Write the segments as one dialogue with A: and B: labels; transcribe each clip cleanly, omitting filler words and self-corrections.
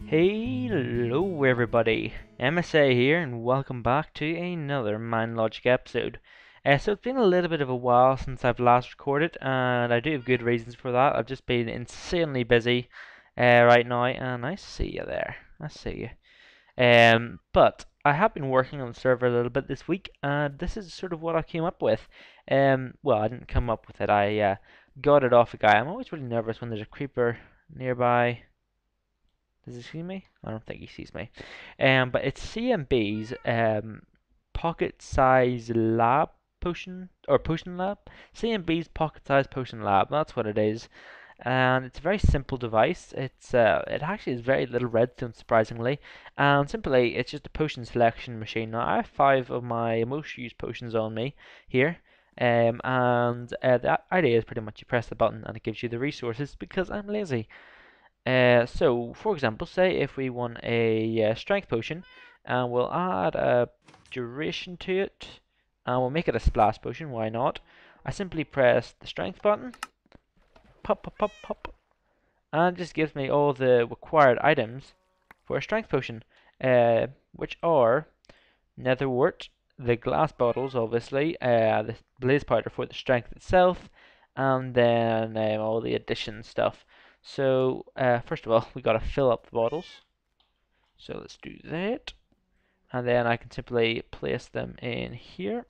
A: Hello everybody, MSA here and welcome back to another Minelogic episode. So it's been a little bit of a while since I've last recorded and I do have good reasons for that. I've just been insanely busy right now and I see you there. I see you. But I have been working on the server a little bit this week and this is sort of what I came up with. Well, I didn't come up with it, I got it off a guy. I'm always really nervous when there's a creeper nearby. Does he see me? I don't think he sees me. But it's CMB's pocket size lab potion or potion lab. CMB's pocket size potion lab. That's what it is. And it's a very simple device. It actually has very little redstone, surprisingly. And simply, it's just a potion selection machine. Now I have 5 of my most used potions on me here. The idea is pretty much you press the button and it gives you the resources because I'm lazy. So, for example, say if we want a strength potion, and we'll add a duration to it, and we'll make it a splash potion, why not? I simply press the strength button, pop, pop, pop, pop, and it just gives me all the required items for a strength potion, which are nether wart, the glass bottles, obviously, the blaze powder for the strength itself, and then all the addition stuff. So first of all, we got to fill up the bottles. So let's do that, and then I can simply place them in here,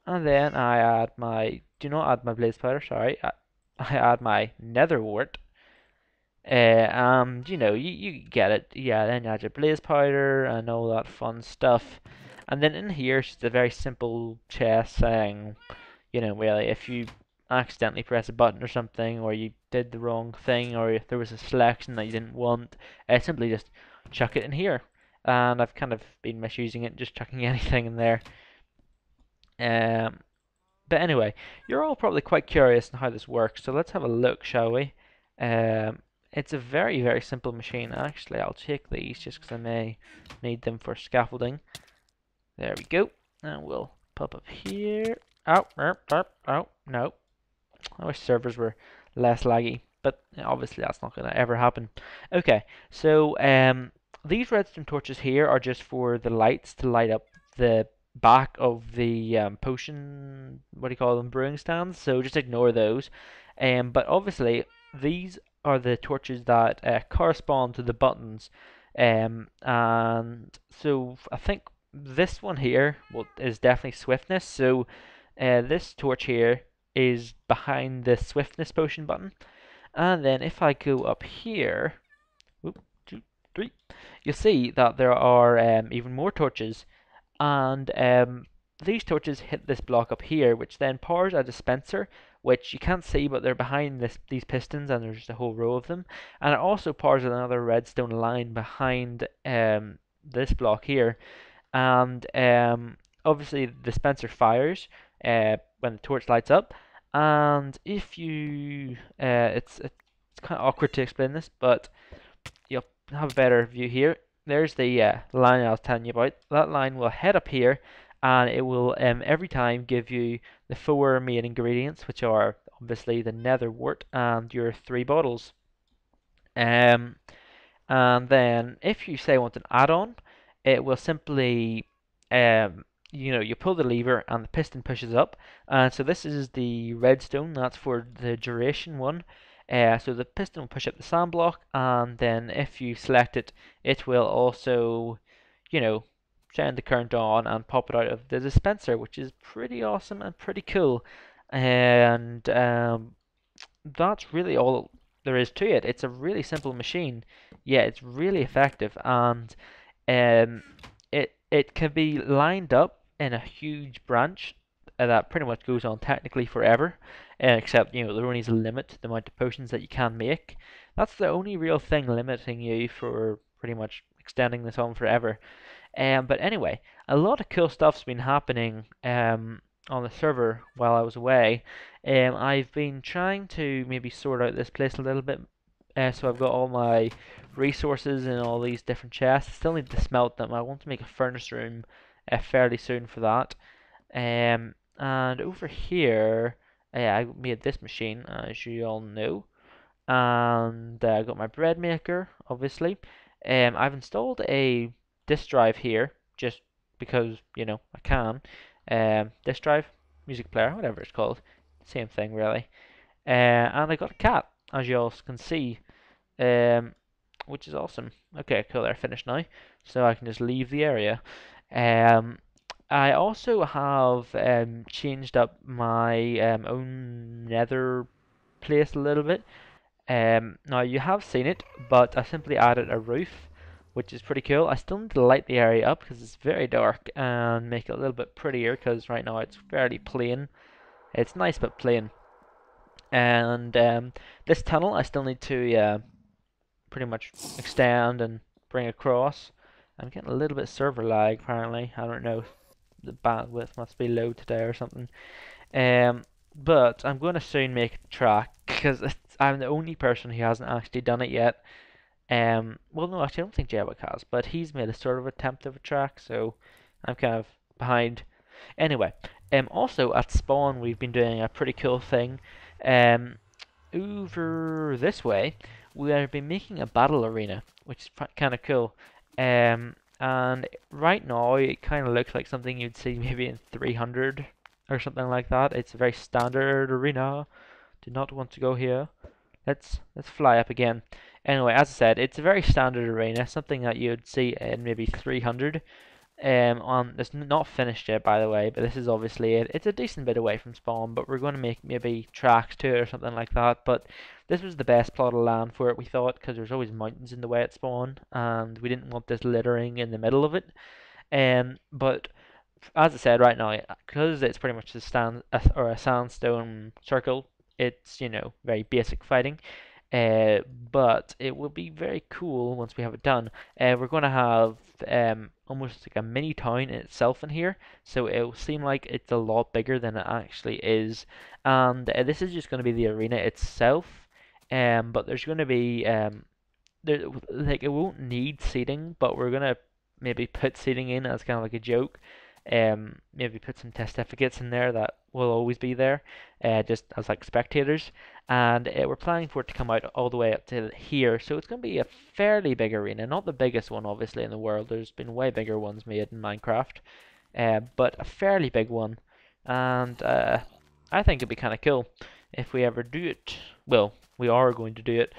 A: and then I add my. Do not add my blaze powder. Sorry, I add my nether wart. You know, you get it. Yeah, then you add your blaze powder and all that fun stuff. And then in here, it's just a very simple chest saying, you know, really, if you accidentally press a button or something, or you did the wrong thing, or if there was a selection that you didn't want, simply just chuck it in here. And I've kind of been misusing it, just chucking anything in there. But anyway, you're all probably quite curious on how this works, so let's have a look, shall we? It's a very, very simple machine. Actually, I'll take these just because I may need them for scaffolding. There we go. And we'll pop up here. Oh, no. I wish servers were less laggy, but obviously that's not going to ever happen. Okay, so these redstone torches here are just for the lights to light up the back of the potion, what do you call them, brewing stands, so just ignore those. But obviously these are the torches that correspond to the buttons, and so I think this one here is definitely swiftness, so this torch here is behind the swiftness potion button. And then if I go up here, whoop, 2, 3, you'll see that there are even more torches, and these torches hit this block up here, which then powers a dispenser, which you can't see, but they're behind these pistons, and there's just a whole row of them. And it also powers another redstone line behind this block here, and obviously the dispenser fires when the torch lights up. And if you, it's kind of awkward to explain this, but you'll have a better view here. There's the line I was telling you about. That line will head up here, and it will every time give you the 4 main ingredients, which are obviously the nether wart and your 3 bottles. And then if you say want an add-on, it will simply you know, you pull the lever and the piston pushes up, and so this is the redstone, that's for the duration one. So the piston will push up the sand block, and then if you select it, it will also, you know, turn the current on and pop it out of the dispenser, which is pretty awesome and pretty cool. And that's really all there is to it. It's a really simple machine, yeah, it's really effective, and it can be lined up in a huge branch that pretty much goes on technically forever, except, you know, there only is a limit to the amount of potions that you can make. That's the only real thing limiting you for pretty much extending this on forever. But anyway, a lot of cool stuff's been happening on the server while I was away. I've been trying to maybe sort out this place a little bit. So I've got all my resources in all these different chests. Still need to smelt them. I want to make a furnace room fairly soon for that. And over here, I made this machine, as you all know. and I got my bread maker, obviously. I've installed a disk drive here just because I can. Disk drive, music player, whatever it's called, same thing really. And I got a cat, as you all can see, um, which is awesome. Okay, cool. They're finished now, so I can just leave the area. Um, I also have changed up my own nether place a little bit. Now you have seen it, but I simply added a roof, which is pretty cool. I still need to light the area up because it's very dark and make it a little bit prettier because right now it's fairly plain. It's nice but plain. And this tunnel I still need to pretty much extend and bring across. I'm getting a little bit server lag apparently. I don't know. The bandwidth must be low today or something. Um, but I'm going to soon make a track because I'm the only person who hasn't actually done it yet. Well, no, actually, I don't think Jabwick has, but he's made a sort of attempt of a track, so I'm kind of behind. Anyway, also at spawn, we've been doing a pretty cool thing. Um, over this way, we have been making a battle arena, which is kind of cool. And right now, it kind of looks like something you'd see maybe in 300 or something like that. It's a very standard arena. Do not want to go here. Let's fly up again. Anyway, as I said, it's a very standard arena, something that you'd see in maybe 300. It's not finished yet, by the way, but this is obviously it. It's a decent bit away from spawn, but we're going to make maybe tracks to it or something like that. But this was the best plot of land for it, we thought, because there's always mountains in the way at spawn, and we didn't want this littering in the middle of it. But as I said, right now, because it's pretty much a sandstone circle, it's very basic fighting. But it will be very cool once we have it done. We're going to have almost like a mini town in itself in here, so it will seem like it's a lot bigger than it actually is. And this is just going to be the arena itself. But there's going to be like it won't need seating, but we're gonna maybe put seating in as kind of like a joke. Maybe put some testificates in there that will always be there, just as like spectators. And we're planning for it to come out all the way up to here, so it's going to be a fairly big arena, not the biggest one obviously in the world. There's been way bigger ones made in Minecraft, but a fairly big one. And I think it'd be kind of cool if we ever do it. Well, we are going to do it.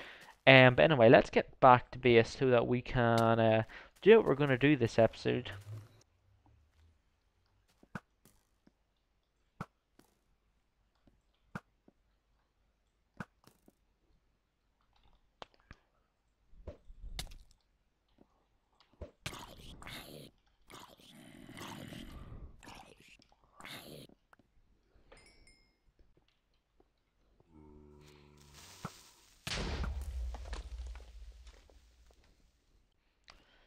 A: But anyway, let's get back to base so that we can do what we're going to do this episode.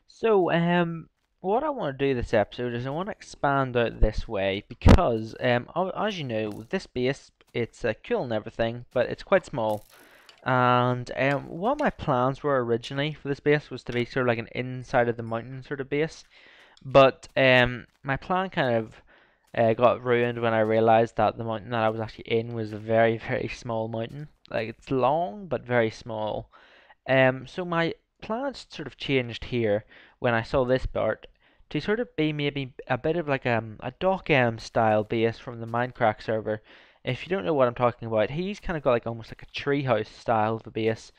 A: So, what I want to do this episode is I want to expand out this way because, as you know, with this base, it's cool and everything, but it's quite small. And what my plans were originally for this base was to be sort of like an inside of the mountain sort of base. But my plan kind of got ruined when I realized that the mountain that I was actually in was a very, very small mountain. Like, it's long, but very small. So my plans sort of changed here when I saw this part to sort of be maybe a bit of like a DocM style base from the Minecraft server. If you don't know what I'm talking about, he's kind of got like almost like a treehouse style of a base.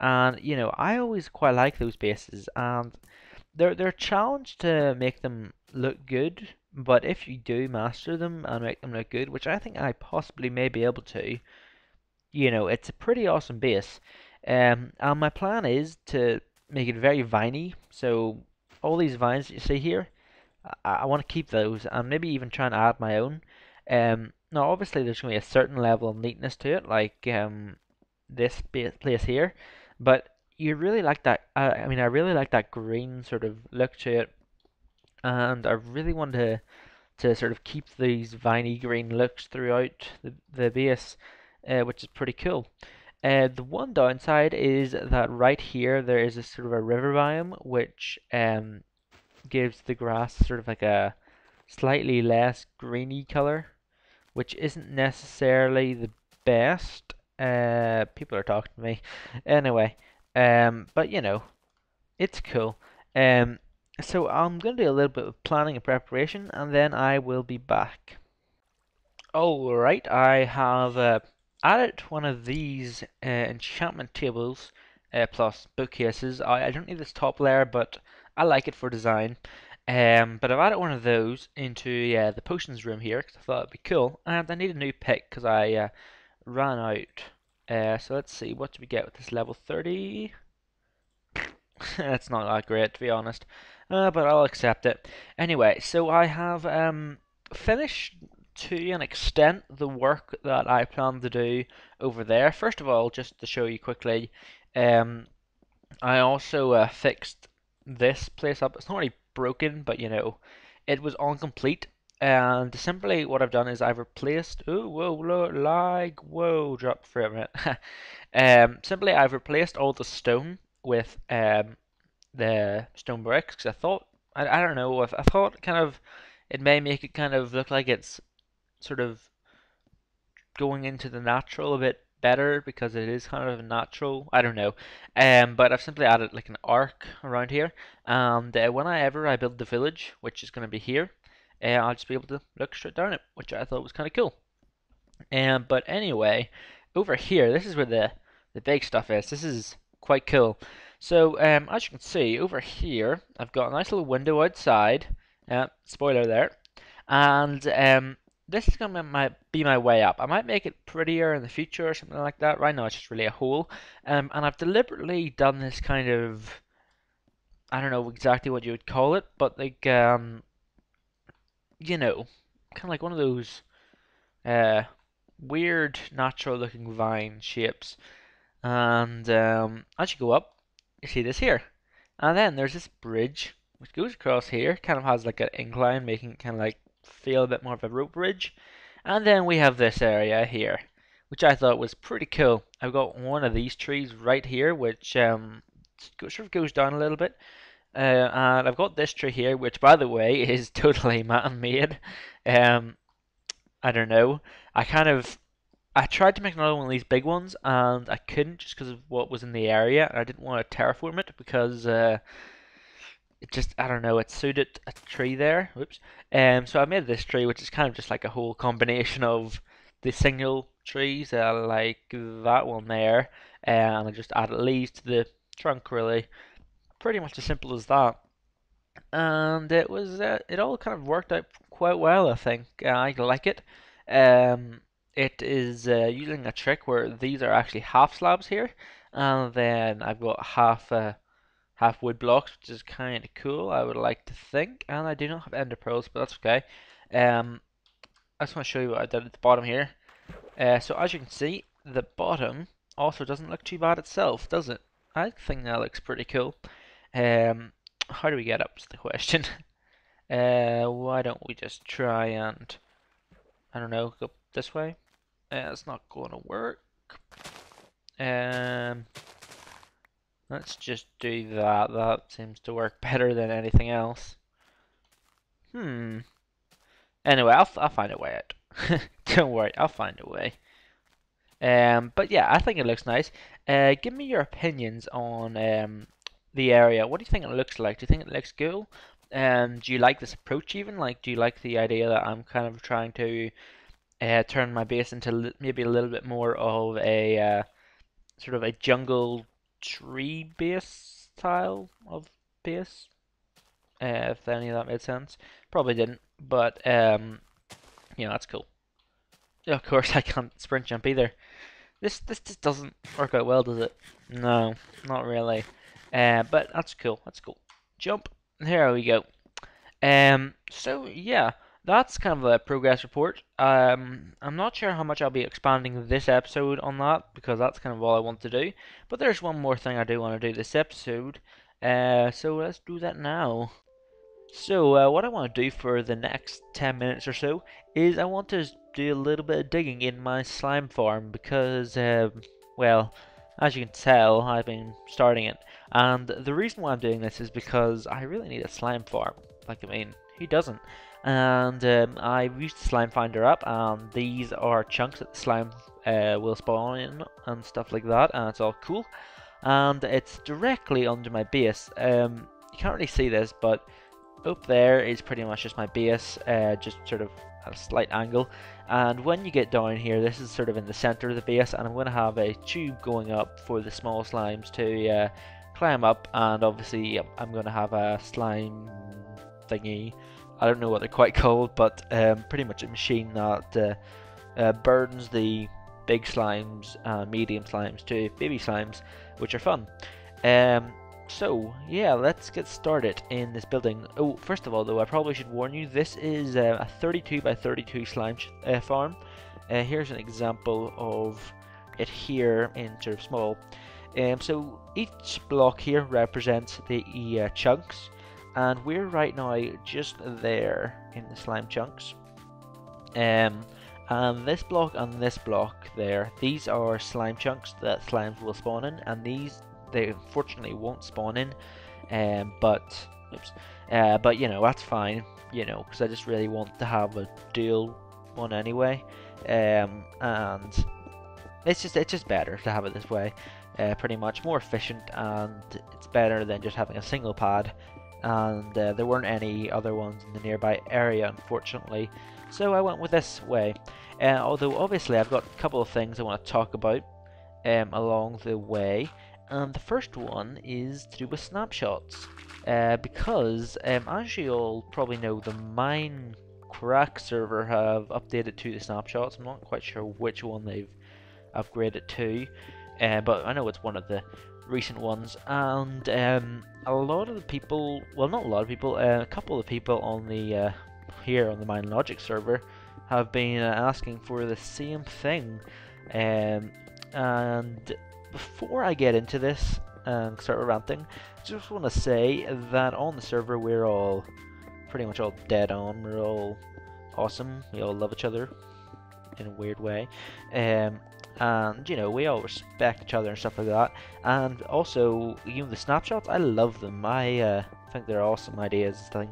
A: And I always quite like those bases, and they're a challenge to make them look good. But if you do master them and make them look good, which I think I possibly may be able to, it's a pretty awesome base. And my plan is to make it very viney. So all these vines that you see here, I want to keep those and maybe even try and add my own. Now obviously there's going to be a certain level of neatness to it, like this place here, but you really like that. I mean, I really like that green sort of look to it, and I really want to sort of keep these viney green looks throughout the base, which is pretty cool. The one downside is that right here there is a sort of a river biome, which gives the grass sort of like a slightly less greeny color, which isn't necessarily the best. People are talking to me. Anyway, but you know, it's cool. So I'm gonna do a little bit of planning and preparation, and then I will be back. Alright, I have added one of these enchantment tables plus bookcases. I don't need this top layer, but I like it for design. But I've added one of those into the potions room here because I thought it'd be cool. And I need a new pick because I ran out. So let's see, what do we get with this level 30? That's not that great, to be honest, but I'll accept it. Anyway, so I have finished to an extent the work that I plan to do over there. First of all, just to show you quickly, um, I also fixed this place up. It's not really broken, but you know, it was incomplete. And simply what I've done is I've replaced. Oh, whoa, lag, whoa, drop for a minute. Simply I've replaced all the stone with the stone bricks because I don't know if I thought kind of it may make it kind of look like it's sort of going into the natural a bit better because it is kind of natural. I don't know, but I've simply added like an arc around here, and whenever I build the village, which is going to be here, I'll just be able to look straight down it, which I thought was kind of cool. But anyway, over here, this is where the big stuff is. This is quite cool. So as you can see over here, I've got a nice little window outside. Spoiler there. And this is gonna be my way up. I might make it prettier in the future or something like that. Right now, it's just really a hole. And I've deliberately done this kind of, I don't know exactly what you would call it, but like you know, kind of like one of those uh weird natural looking vine shapes. And as you go up, you see this here. And then there's this bridge which goes across here, kind of has like an incline, making it kind of like feel a bit more of a rope bridge. And then we have this area here, which I thought was pretty cool. I've got one of these trees right here, which sort of goes down a little bit. And I've got this tree here, which by the way is totally man-made. I don't know. I tried to make another one of these big ones, and I couldn't just because of what was in the area, and I didn't want to terraform it because it just, I don't know, it suited a tree there. Whoops. So I made this tree, which is kind of just like a whole combination of the single trees, like that one there, and I just added leaves to the trunk, really. Pretty much as simple as that. And it all kind of worked out quite well, I think. I like it. It is using a trick where these are actually half slabs here, and then I've got half wood blocks, which is kind of cool. I would like to think, and I do not have ender pearls, but that's okay. I just want to show you what I did at the bottom here. So as you can see, the bottom also doesn't look too bad itself, does it? I think that looks pretty cool. How do we get up is the question. Why don't we just try and, I don't know, go this way? It's not going to work. Let's just do that. That seems to work better than anything else. Anyway, I'll find a way out. Don't worry, I'll find a way. But yeah, I think it looks nice. Give me your opinions on the area. What do you think it looks like? Do you think it looks cool? Do you like this approach even? Like, do you like the idea that I'm kind of trying to turn my base into maybe a little bit more of a sort of a jungle tree base style of base? If any of that made sense. Probably didn't, but you know, that's cool. Of course, I can't sprint jump either. This just doesn't work out well, does it? No, not really. But that's cool. That's cool. Jump. There we go. So yeah, that's kind of a progress report. I'm not sure how much I'll be expanding this episode on that because that's kind of all I want to do. But there's one more thing I do want to do this episode. So let's do that now. So what I want to do for the next 10 minutes or so is I want to do a little bit of digging in my slime farm because, well, as you can tell, I've been starting it. And the reason why I'm doing this is because I really need a slime farm. Like, I mean, who doesn't? and I've used the slime finder app, and these are chunks that the slime will spawn in and stuff like that, and it's all cool. And it's directly under my base. You can't really see this, but up there is pretty much just my base, just sort of at a slight angle. And when you get down here, this is sort of in the center of the base, and I'm going to have a tube going up for the small slimes to climb up, and obviously I'm going to have a slime thingy. I don't know what they're quite called, but pretty much a machine that burdens the big slimes, medium slimes to baby slimes, which are fun. So yeah, let's get started in this building. Oh, first of all though, I probably should warn you, this is a 32 by 32 slime farm. Here's an example of it here in sort of small. So each block here represents the chunks, and we're right now just there in the slime chunks. And this block and this block there, these are slime chunks that slimes will spawn in, and these they unfortunately won't spawn in, but you know, that's fine, you know, because I just really want to have a dual one anyway, and it's just better to have it this way, pretty much more efficient, and it's better than just having a single pad. And there weren't any other ones in the nearby area, unfortunately, so I went with this way. Although obviously I've got a couple of things I want to talk about along the way. And the first one is to do with snapshots, because as you all probably know, the Minecraft server have updated to the snapshots. I'm not quite sure which one they've upgraded to, but I know it's one of the recent ones. And a lot of the people, well, not a lot of people, a couple of people on the here on the Minelogic server have been asking for the same thing, and before I get into this and start ranting, I just want to say that on the server we're all pretty much all dead on. We're all awesome. We all love each other in a weird way, and you know, we all respect each other and stuff like that. And also, you know, the snapshots, I love them. I think they're awesome ideas and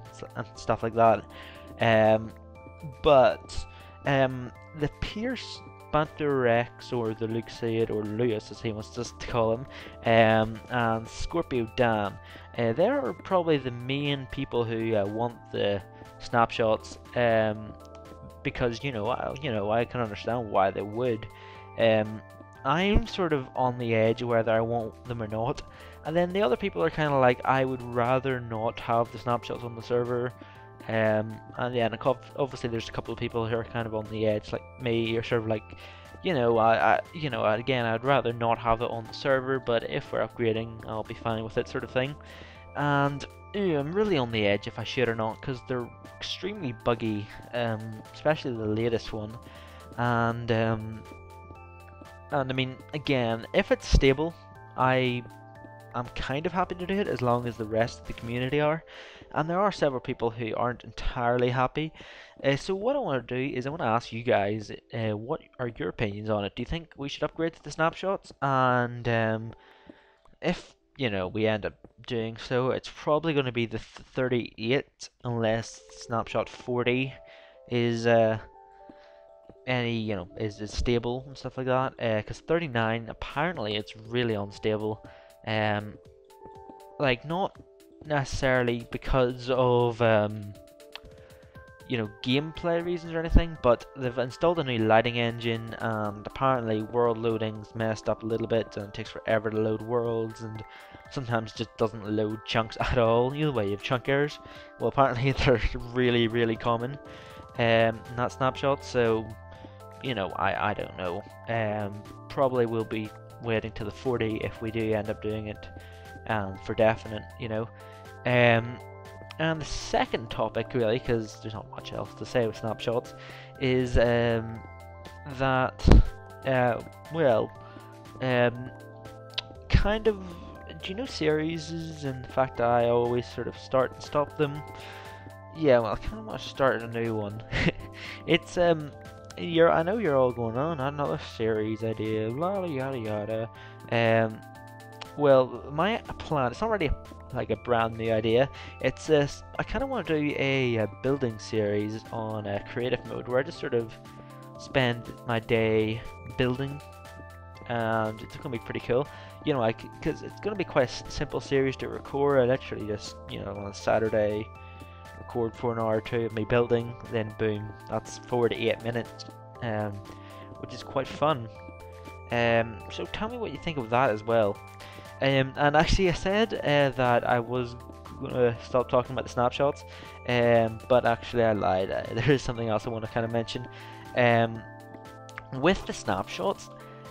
A: stuff like that. But the Pierce Banterex, or the Luxaid, or Lewis as he wants us to call him, and Scorpio Dan, they are probably the main people who want the snapshots, because you know I can understand why they would. I'm sort of on the edge whether I want them or not, and then the other people are kind of like, I would rather not have the snapshots on the server. And yeah, and obviously there's a couple of people who are kind of on the edge, like me, or sort of like, you know, again, I'd rather not have it on the server, but if we're upgrading, I'll be fine with it, sort of thing. And yeah, I'm really on the edge if I should or not, because they're extremely buggy, especially the latest one. And I mean, again, if it's stable, I'm kind of happy to do it as long as the rest of the community are. And there are several people who aren't entirely happy. So what I want to do is I want to ask you guys, what are your opinions on it? Do you think we should upgrade to the snapshots? And if, you know, we end up doing so, it's probably going to be the 38, unless snapshot 40 is any, you know, is stable and stuff like that. Because 39, apparently it's really unstable. Like, not necessarily because of you know, gameplay reasons or anything, but they've installed a new lighting engine, and apparently world loading's messed up a little bit, and it takes forever to load worlds, and sometimes just doesn't load chunks at all. You know, you have chunk errors. Well, apparently they're really common in that snapshot. So, you know, I don't know. Probably will be waiting to the 40 if we do end up doing it, for definite, you know. And the second topic, really, because there's not much else to say with snapshots, is that, well, kind of, do you know series, and the fact that I always sort of start and stop them? Yeah, well, I kind of want to start a new one. It's, I know you're all going on, another series idea, yada yada yada. Well, my plan, it's not really a like a brand new idea. It's I kind of want to do a building series on creative mode where I just sort of spend my day building, and it's gonna be pretty cool. You know, like, because it's gonna be quite a simple series to record. I literally just, you know, on a Saturday record for an hour or two of me building, then boom, that's 4 to 8 minutes, um, which is quite fun. So tell me what you think of that as well. And actually, I said that I was gonna stop talking about the snapshots, but actually I lied. There is something else I want to kind of mention. With the snapshots,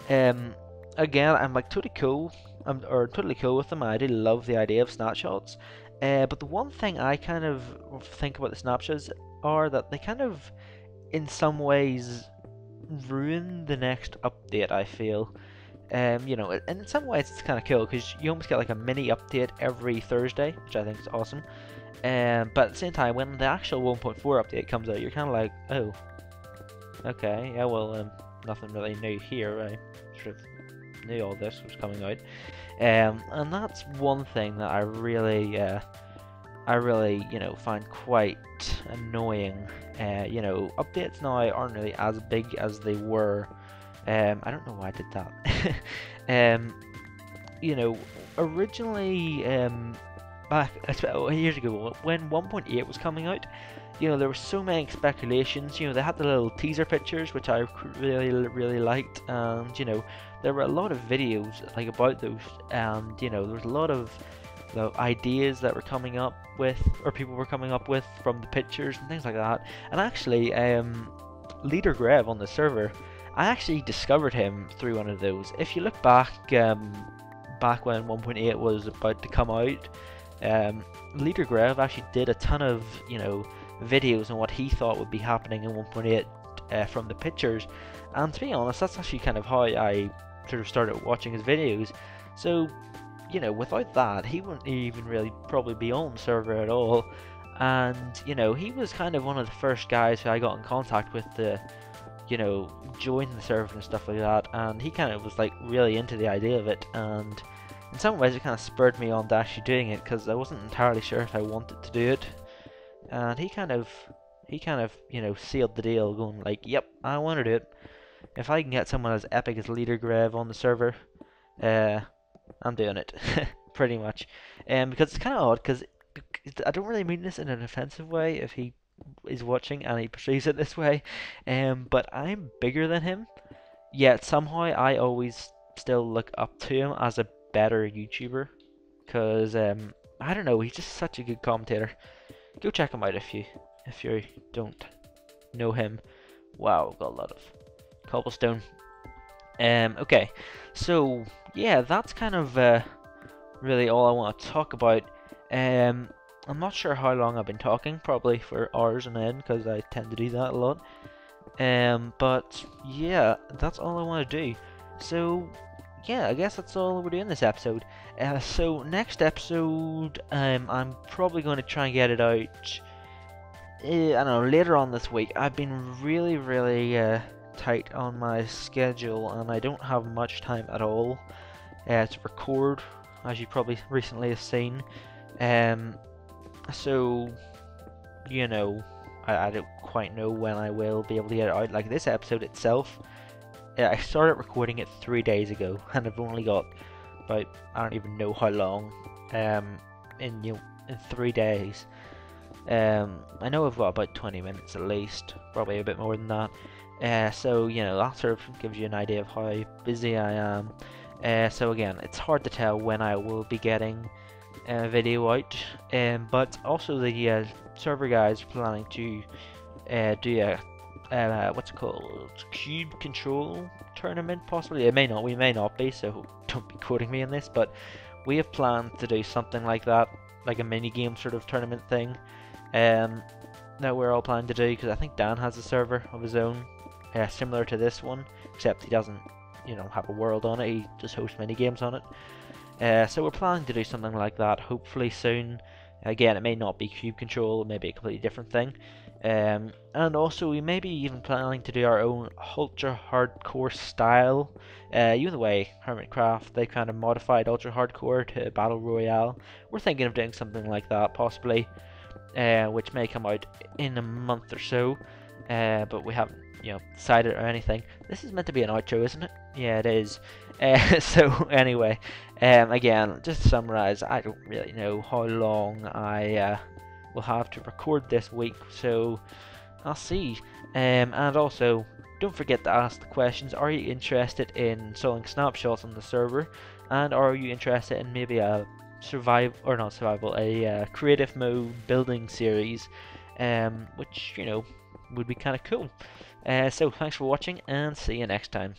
A: again, I'm like totally cool. Or totally cool with them. I do love the idea of snapshots. But the one thing I kind of think about the snapshots are that they kind of, in some ways, ruin the next update, I feel. You know, and in some ways it's kind of cool because you almost get like a mini update every Thursday, which I think is awesome. But at the same time, when the actual 1.4 update comes out, you're kind of like, oh, okay, yeah, well, nothing really new here. I sort of knew all this was coming out, and that's one thing that I really, you know, find quite annoying. You know, updates now aren't really as big as they were. I don't know why I did that. You know, originally, back years ago, when 1.8 was coming out, you know, there were so many speculations. You know, they had the little teaser pictures, which I really liked, and you know, there were a lot of videos like about those, and you know, there was a lot of the ideas that were coming up with, or people were coming up with from the pictures and things like that. And actually, Leader Grev on the server, I actually discovered him through one of those. If you look back, back when 1.8 was about to come out, Leader Grev actually did a ton of, you know, videos on what he thought would be happening in 1.8 from the pictures. And to be honest, that's actually kind of how I sort of started watching his videos. So, you know, without that, he wouldn't even really probably be on the server at all. And, you know, he was kind of one of the first guys who I got in contact with to, you know, join the server and stuff like that. And he kind of was like really into the idea of it. And in some ways, it kind of spurred me on to actually doing it because I wasn't entirely sure if I wanted to do it. And he kind of, you know, sealed the deal, going like, "Yep, I want to do it. If I can get someone as epic as Leader Grev on the server, I'm doing it." Pretty much. Because it's kind of odd, because I don't really mean this in an offensive way if he is watching and he perceives it this way. But I'm bigger than him, yet somehow I always still look up to him as a better YouTuber. Because I don't know, he's just such a good commentator. Go check him out if you don't know him. Wow, I've got a lot of cobblestone. Okay, so yeah, that's kind of really all I want to talk about. I'm not sure how long I've been talking, probably for hours on end, because I tend to do that a lot. But yeah, that's all I want to do. So yeah, I guess that's all we're doing this episode. So next episode, I'm probably going to try and get it out, I don't know, later on this week. I've been really tight on my schedule, and I don't have much time at all to record, as you probably recently have seen. So, you know, I don't quite know when I will be able to get it out. Like this episode itself, I started recording it 3 days ago, and I've only got about, I don't even know how long, in 3 days. I know I've got about 20 minutes at least, probably a bit more than that. So, you know, that sort of gives you an idea of how busy I am. So again, it's hard to tell when I will be getting a video out, but also the server guys are planning to do a what's it called, cube control tournament, possibly. It may not, we may not be, so don't be quoting me on this, but we have planned to do something like that, like a mini game sort of tournament thing, that we're all planning to do, because I think Dan has a server of his own, similar to this one, except he doesn't, you know, have a world on it, he just hosts mini games on it. So we're planning to do something like that, hopefully soon. Again, it may not be cube control, it may be a completely different thing. And also, we may be even planning to do our own ultra hardcore style. You know the way Hermitcraft, they kind of modified ultra hardcore to battle royale. We're thinking of doing something like that possibly, which may come out in a month or so. But we haven't, decided or anything. This is meant to be an outro, isn't it? Yeah, it is. So anyway, again, just to summarize, I don't really know how long I will have to record this week, so I'll see. And also, don't forget to ask the questions. Are you interested in installing snapshots on the server? And are you interested in maybe a creative mode building series, which, would be kind of cool. So thanks for watching, and see you next time.